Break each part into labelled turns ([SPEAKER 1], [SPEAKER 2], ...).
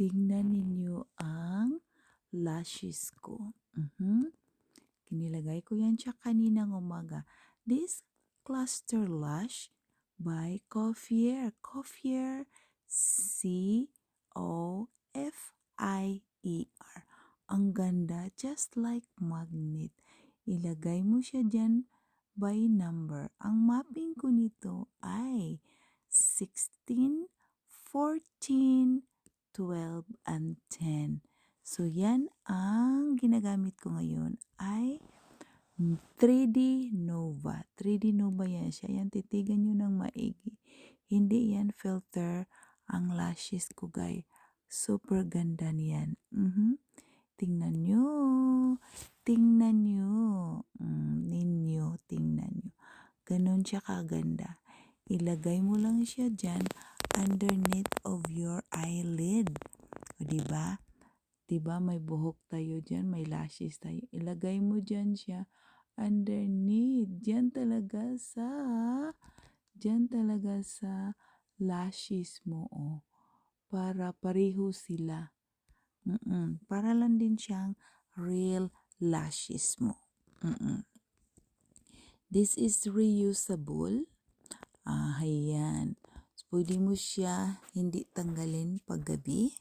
[SPEAKER 1] Tingnan ninyo ang lashes ko. Kinilagay ko yan siya kaninang umaga. This cluster lash by Coiffier. Coiffier, C-O-F-I-E-R. Ang ganda, just like magnet. Ilagay mo siya dyan by number. Ang mapping ko nito ay 16, 14, 12, and 10. So, yan ang ginagamit ko ngayon ay 3D Nova. 3D Nova yan siya. Yan, titigan nyo ng maigi. Hindi yan filter ang lashes ko, guys. Super ganda niyan. Tingnan nyo. Tingnan nyo. Tingnan nyo. Ganon siya kaganda. Ilagay mo lang siya dyan underneath of your eyelid. O, diba? Diba may buhok tayo dyan, may lashes tayo. Ilagay mo dyan siya underneath. Dyan talaga sa lashes mo. Oh. Para pareho sila. Para lang din siyang real lashes mo. This is reusable. Ayan. So, pwede mo siya hindi tanggalin pag gabi.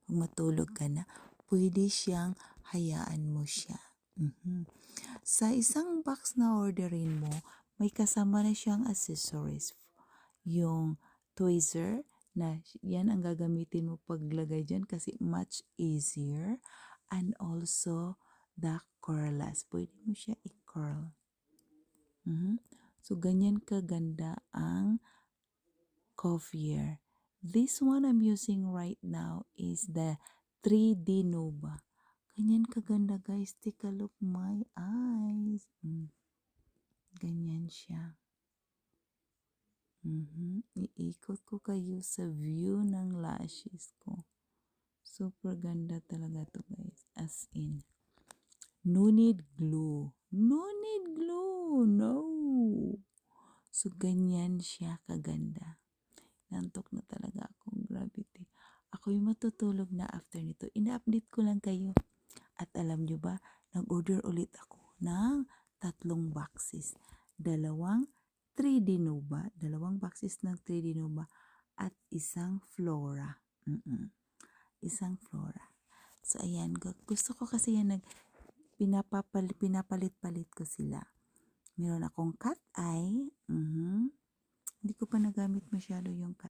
[SPEAKER 1] Pag matulog ka na, pwede siyang hayaan mo siya. Sa isang box na orderin mo, may kasama na siyang accessories. Yung tweezer, na yan ang gagamitin mo paglagay dyan kasi much easier. And also, the curlers. Pwede mo siya i-curl. So, ganyan kaganda ang Coiffier. This one I'm using right now is the 3D Nova. Ganyan kaganda, guys. Take a look my eyes. Ganyan siya. Iikot ko kayo sa view ng lashes ko. Super ganda talaga to, guys. As in. No need glue. No need glue. No. So, ganyan siya kaganda. Nantok na talaga ako. Gravity. Ako yung matutulog na after nito. Ina-update ko lang kayo. At alam nyo ba, nag-order ulit ako ng 3 boxes. 2 3D Nova. 2 boxes ng 3D Nova. At isang Flora. Isang Flora. So, ayan. Gusto ko kasi yan pinapalit-palit ko sila. Meron akong cat eye. Hindi ko pa nagamit masyado yung cat